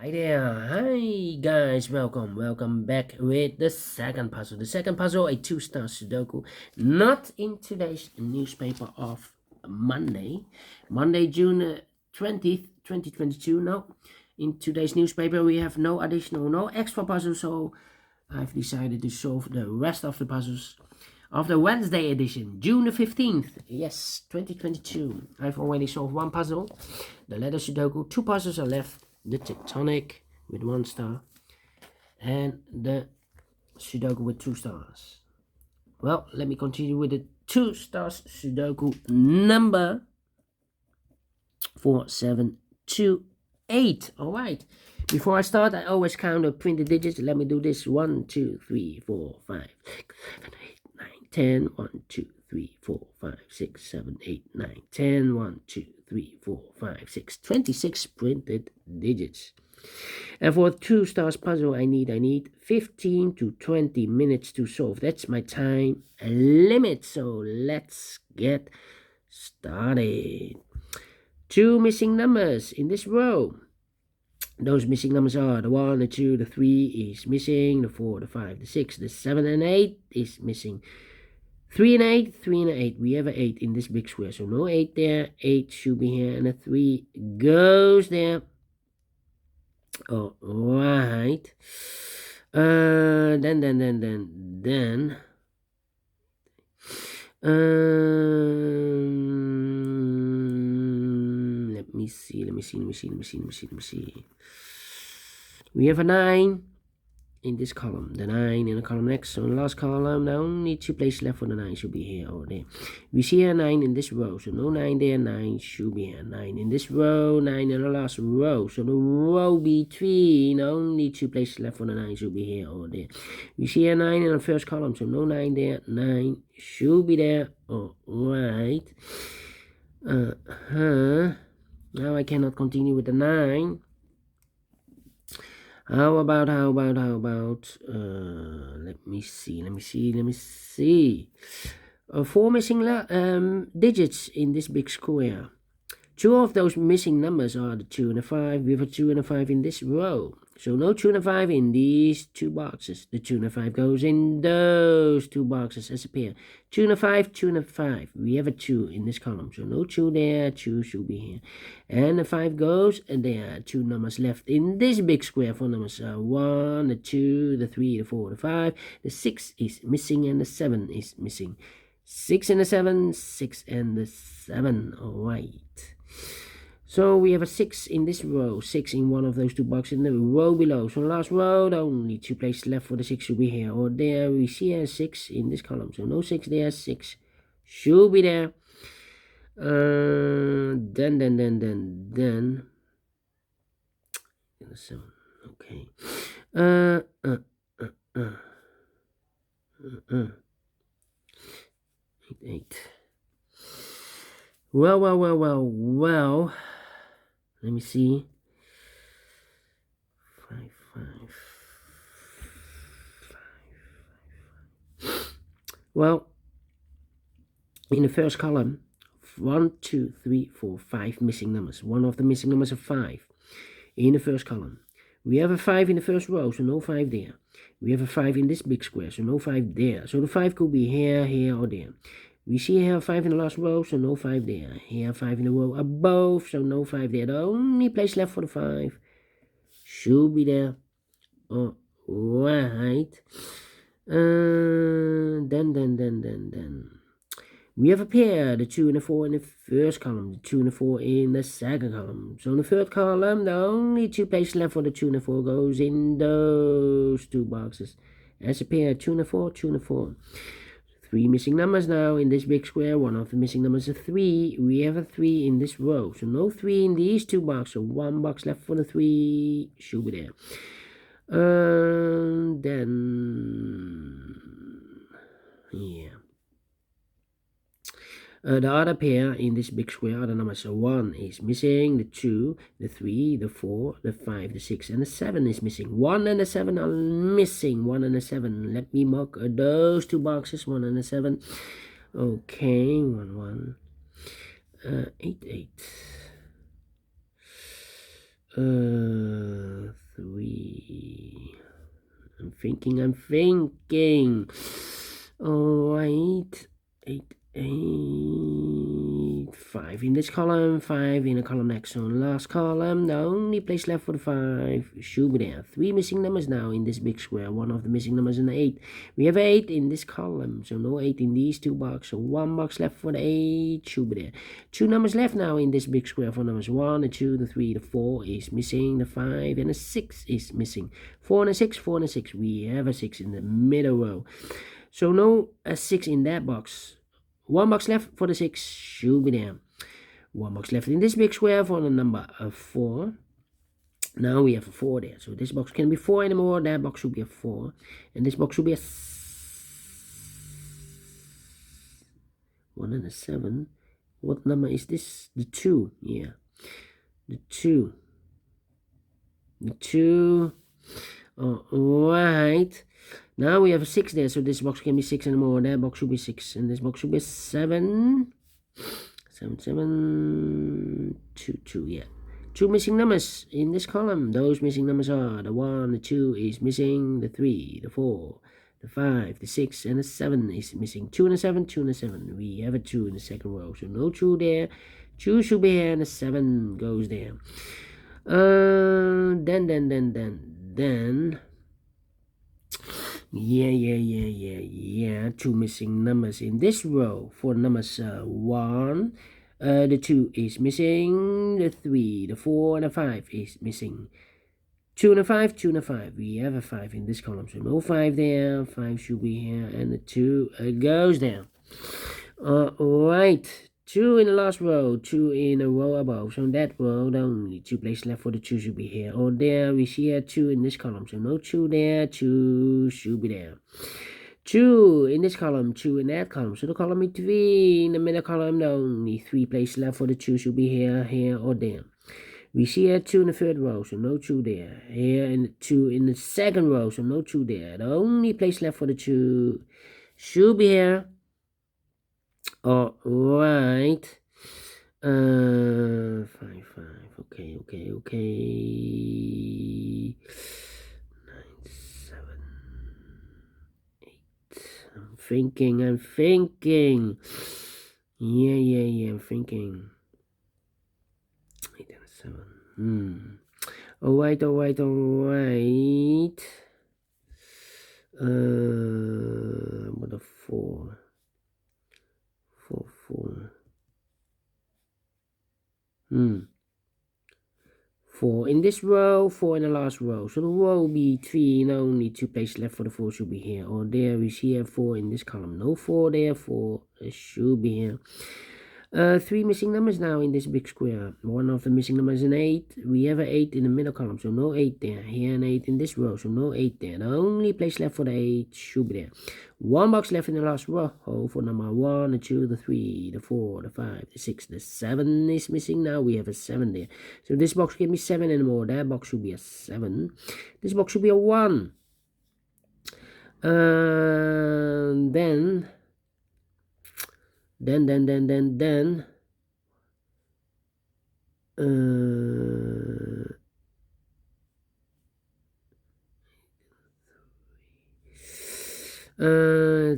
Hi there, hi guys, welcome back with the second puzzle. The second puzzle, a two-star Sudoku, not in today's newspaper of Monday, June 20th, 2022. No, in today's newspaper we have no extra puzzles, so I've decided to solve the rest of the puzzles of the Wednesday edition, June the 15th. Yes, 2022. I've already solved one puzzle, the letter Sudoku. Two puzzles are left. The tectonic with 1 star and the Sudoku with 2 stars. Well, let me continue with the 2 stars Sudoku number 4728. All right, before I start, I always count or print the digits. Let me do this: 1 2 3 4 5 6 7 8 9 10. 1 2 3 4 5 6 7 8 9 10. 1 2 3 4 5 6 26 printed digits. And for 2 stars puzzle, I need 15 to 20 minutes to solve. That's my time limit. So let's get started. 2 missing numbers in this row. Those missing numbers are the 1, the 2, the 3 is missing, the 4, the 5, the 6, the 7, and 8 is missing. 3 and 8, 3 and 8. We have an 8 in this big square, so no 8 there. 8 should be here, and a 3 goes there. All right. Then. Let me see. We have a 9 in this column, the 9 in the column next. So in the last column, the only 2 places left for the 9 should be here or there. We see a 9 in this row, so no 9 there. 9 should be here. 9 in this row, 9 in the last row. So the row between, only 2 places left for the 9 should be here or there. We see a 9 in the first column, so no 9 there. 9 should be there. All right. Now I cannot continue with the 9. How about, let me see. 4 missing digits in this big square. 2 of those missing numbers are the 2 and the 5. We have a 2 and a 5 in this row. So no 2 and a 5 in these 2 boxes. The 2 and a 5 goes in those 2 boxes as a pair. 2 and a 5, 2 and a 5. We have a 2 in this column. So no 2 there, 2 should be here. And the 5 goes, and there are 2 numbers left in this big square. 4 numbers are 1, the 2, the 3, the 4, the 5. The 6 is missing, and the 7 is missing. 6 and the 7, 6 and the 7. All right. So we have a 6 in this row, 6 in one of those 2 boxes in the row below. So the last row, the only 2 places left for the 6 should be here or there. We see a 6 in this column, so no 6 there. 6 should be there. Then. 7. Okay. 8. Well. Let me see. 5. Well, in the first column, 1, 2, 3, 4, 5 missing numbers. One of the missing numbers are 5 in the first column. We have a 5 in the first row, so no 5 there. We have a 5 in this big square, so no 5 there. So the 5 could be here, or there. We see here 5 in the last row, so no 5 there. Here 5 in the row above, so no 5 there. The only place left for the 5 should be there. All right. Then. We have a pair, the 2 and the 4 in the first column, the 2 and the 4 in the second column. So in the third column, the only 2 places left for the 2 and the 4 goes in those 2 boxes. As a pair, 2 and the 4, 2 and the 4. 3 missing numbers now in this big square. One of the missing numbers is 3. We have a 3 in this row. So no 3 in these 2 boxes. So 1 box left for the 3 should be there. Then, yeah. The other pair in this big square are the numbers. So 1 is missing, the 2, the 3, the 4, the 5, the 6, and the 7 is missing. 1 and the 7 are missing. 1 and the 7. Let me mark those 2 boxes. 1 and the 7. Okay, 1. 8. thinking, I'm thinking. Alright, 5 in this column, 5 in the column next. So last column, the only place left for the 5 should be there. 3 missing numbers now in this big square. One of the missing numbers is an 8. We have 8 in this column, so no 8 in these 2 boxes. So 1 box left for the 8 should be there. 2 numbers left now in this big square. 4 numbers, 1, the 2, the 3, the 4 is missing. The 5 and the 6 is missing. 4 and a 6, 4 and a 6. We have a 6 in the middle row. So no 6 in that box. 1 box left for the 6 should be there. 1 box left in this big square for the number 4. Now we have a 4 there. So this box can be 4 anymore. That box should be a 4. And this box should be a 1 and a 7. What number is this? The 2. Yeah. The 2. The 2. Alright. Now we have a 6 there, so this box can be 6 anymore. That box should be 6, and this box should be 7. 7, 7, 2, 2, yeah. 2 missing numbers in this column. Those missing numbers are the 1, the 2 is missing, the 3, the 4, the 5, the 6, and the 7 is missing. 2 and a 7, 2 and a 7. We have a 2 in the second row, so no 2 there. 2 should be here, and the 7 goes there. Then. Yeah. 2 missing numbers in this row. For numbers 1, the 2 is missing. The 3, the 4, and the 5 is missing. 2 and a 5, 2 and a 5. We have a 5 in this column, so no 5 there. 5 should be here, and the 2 goes there. Alright. 2 in the last row, 2 in a row above. So in that row, the only 2 places left for the 2 should be here or there. We see here 2 in this column, so no 2 there. 2 should be there. 2 in this column, 2 in that column. So the column between the middle column, the only 3 places left for the 2 should be here, here, or there. We see here 2 in the third row, so no 2 there. Here and 2 in the second row, so no 2 there. The only place left for the 2 should be here. Alright. 5, 5. Okay. 9, 7, 8. I'm thinking. Yeah, I'm thinking. 8 and 7. Alright. What a 4. 4 in this row, 4 in the last row. So the row between only 2 places left for the 4 should be here or there. We see here 4 in this column. No 4 there. 4 should be here. 3 missing numbers now in this big square. One of the missing numbers is an 8. We have an 8 in the middle column, so no 8 there. Here an 8 in this row, so no 8 there. The only place left for the 8 should be there. 1 box left in the last row for number 1, the 2, the 3, the 4, the 5, the 6, the 7 is missing now. We have a 7 there. So this box can be 7 anymore. That box should be a 7. This box should be a 1. Then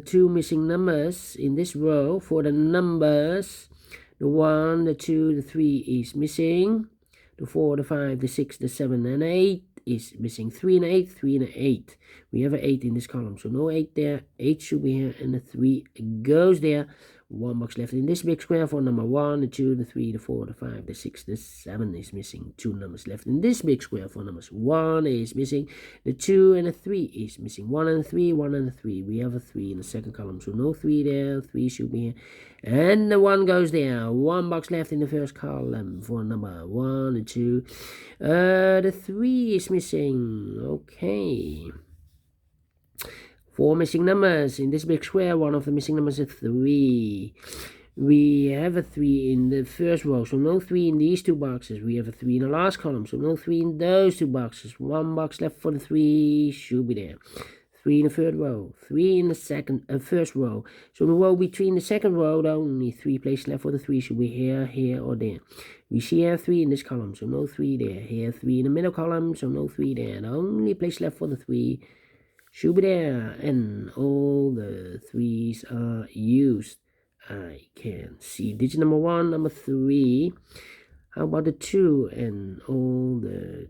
2 missing numbers in this row. For the numbers, the 1, the 2, the 3 is missing. The 4, the 5, the 6, the 7, and 8 is missing. 3 and 8, 3 and 8. We have an 8 in this column, so no 8 there. 8 should be here, and the 3 goes there. 1 box left in this big square for number 1, the 2, the 3, the 4, the 5, the 6, the 7 is missing. 2 numbers left in this big square for numbers 1 is missing. The 2 and the 3 is missing. 1 and 3, 1 and 3. We have a 3 in the second column, so no 3 there. 3 should be here. And the 1 goes there. 1 box left in the first column for number 1 and 2. The 3 is missing. Okay. 4 missing numbers in this big square. One of the missing numbers is 3. We have a 3 in the first row, so no 3 in these 2 boxes. We have a 3 in the last column, so no 3 in those 2 boxes. 1 box left for the 3 should be there. 3 in the third row, 3 in the first row. So the row between the second row, the only 3 places left for the 3 should be here, here, or there. We see here 3 in this column, so no 3 there. Here 3 in the middle column, so no 3 there. The only place left for the 3 should be there, and all the 3s are used. I can see digit number 1, number 3. How about the 2? And all the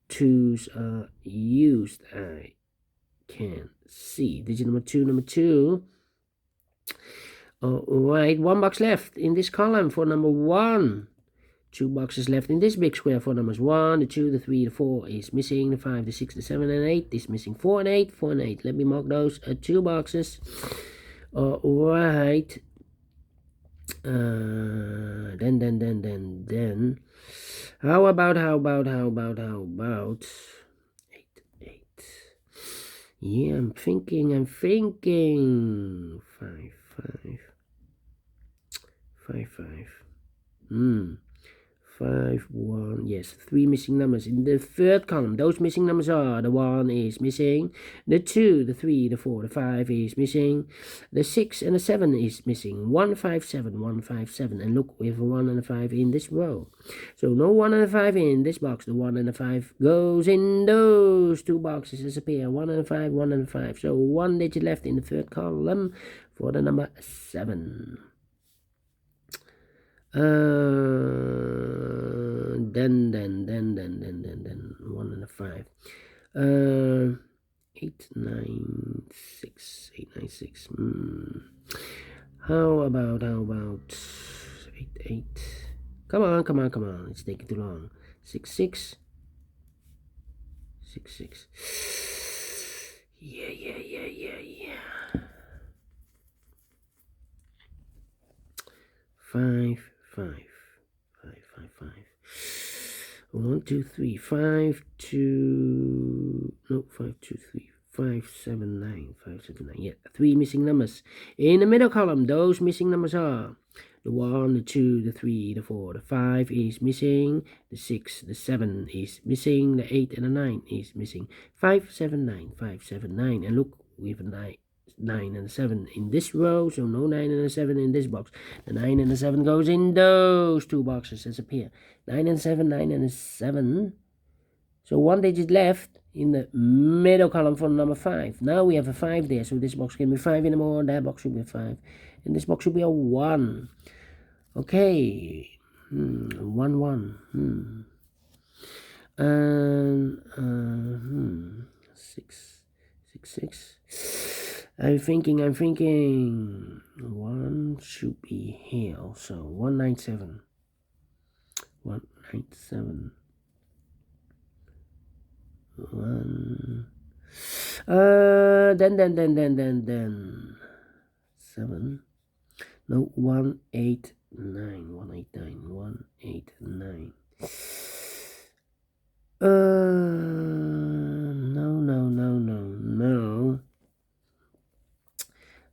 2s are used. I can see digit number 2, number 2. Alright, 1 box left in this column for number 1. 2 boxes left in this big square for numbers 1, the 2, the 3, the 4 is missing, the 5, the 6, the 7, and 8 is missing. 4 and 8, 4 and 8. Let me mark those 2 boxes. Alright. Then. How about 8, 8. Yeah, I'm thinking. 5, 5, 1, yes, 3 missing numbers in the third column. Those missing numbers are: the 1 is missing, the 2, the 3, the 4, the 5 is missing, the 6 and the 7 is missing. 1, 5, 7, 1, 5, 7. And look, we have a 1 and a 5 in this row. So no 1 and a 5 in this box. The 1 and the 5 goes in those 2 boxes as a pair. 1 and a 5, 1 and a 5. So 1 digit left in the third column for the number 7. Then 1 and a 5. 8, 9, 6. 8, 9, 6. How about 8, 8? Come on. It's taking too long. 6, 6. 6, 6. Yeah. 5, 5. 1, 2, 3, 5, 2. No, 5, 2, 3. 5, 7, 9. 5, 7, 9. Yeah, 3 missing numbers in the middle column. Those missing numbers are: the 1, the 2, the 3, the 4, the 5 is missing, the 6, the 7 is missing, the 8 and the 9 is missing. 5, 7, 9. 5, 7, 9. And look, we have a 9 and a 7 in this row, so no 9 and a 7 in this box. The 9 and the 7 goes in those 2 boxes as a pair. 9 and 7, 9 and a 7. So 1 digit left in the middle column for number 5. Now we have a 5 there, so this box can be 5 anymore. That box should be a 5, and this box should be a 1. Okay, 1, 1. And 6, 6. I'm thinking. 1 should be here also. 197. 197. 1. Then 7. No, 189. 189. 189. No.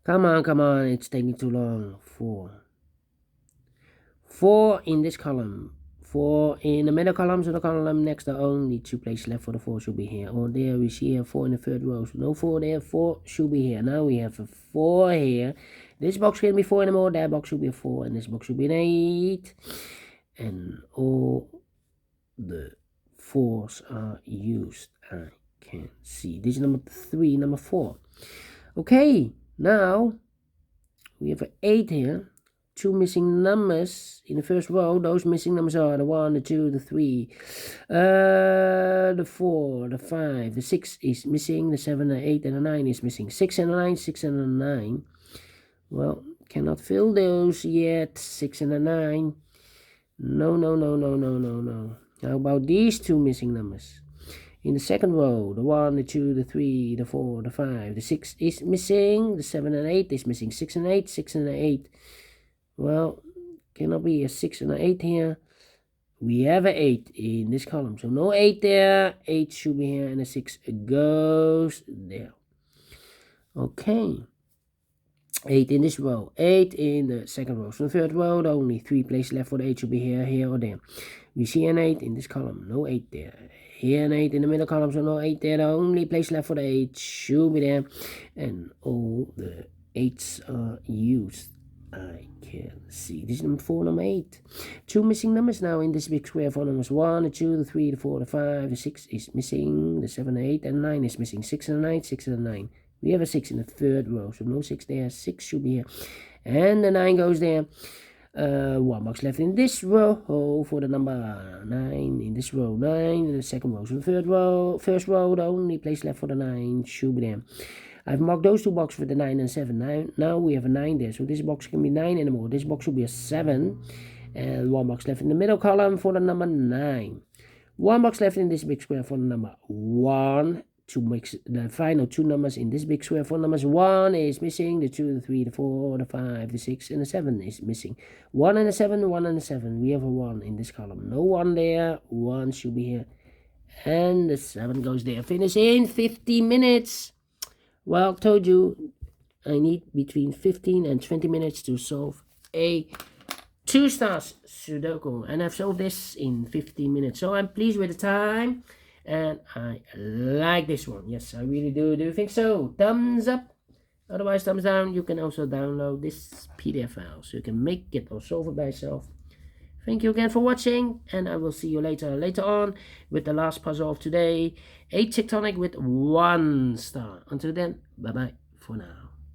Come on, it's taking too long. 4 in this column. 4 in the middle column, so the column next, the only 2 places left for the 4 should be here. Or there we see a 4 in the third row. So no 4 there, 4 should be here. Now we have a 4 here. This box can be 4 anymore, that box should be a 4, and this box should be an 8. And all the 4s are used. I can see. This is number 3, number 4. Okay, now we have an 8 here. 2 missing numbers in the first row. Those missing numbers are the 1, the 2, the 3, the 4, the 5, the 6 is missing, the 7, the 8, and the 9 is missing. 6 and the 9, 6 and the 9. Well, cannot fill those yet. 6 and the 9. No. How about these 2 missing numbers? In the second row, the 1, the 2, the 3, the 4, the 5, the 6 is missing, the 7 and 8 is missing. 6 and 8, 6 and 8. Well, cannot be a 6 and an 8 here. We have an 8 in this column, so no 8 there. 8 should be here, and a 6 goes there. Okay. 8 in this row, 8 in the second row. So the third row, the only 3 places left for the 8 should be here, or there. We see an 8 in this column, no 8 there. Here an 8 in the middle column, so no 8 there. The only place left for the 8 should be there. And all the 8s are used. I can see. This is number 4, number 8. 2 missing numbers now in this big square. 4 numbers 1, the 2, the 3, the 4, the 5, the 6 is missing. The 7, 8, and 9 is missing. 6 and 9, 6 and 9. We have a 6 in the third row, so no 6 there. 6 should be here. And the 9 goes there. 1 box left in this row for the number 9. In this row, 9. In the second row, so the third row, first row, the only place left for the 9 should be there. I've marked those 2 boxes with the 9 and 7. Now we have a 9 there, so this box can be 9 anymore. This box should be a 7. And 1 box left in the middle column for the number 9. 1 box left in this big square for the number 1. To mix the final 2 numbers in this big square. 4 numbers 1 is missing. The 2, the 3, the 4, the 5, the 6, and the 7 is missing. 1 and a 7, 1 and a 7. We have a 1 in this column. No 1 there. 1 should be here. And the 7 goes there. Finish in 50 minutes. Well, told you I need between 15 and 20 minutes to solve a 2 stars Sudoku. And I've solved this in 15 minutes. So I'm pleased with the time. And I like this one. Yes, I really do. Do you think so? Thumbs up. Otherwise, thumbs down. You can also download this PDF file so you can make it or solve it by yourself. Thank you again for watching, and I will see you later on with the last puzzle of today. A tectonic with 1 star. Until then, bye-bye for now.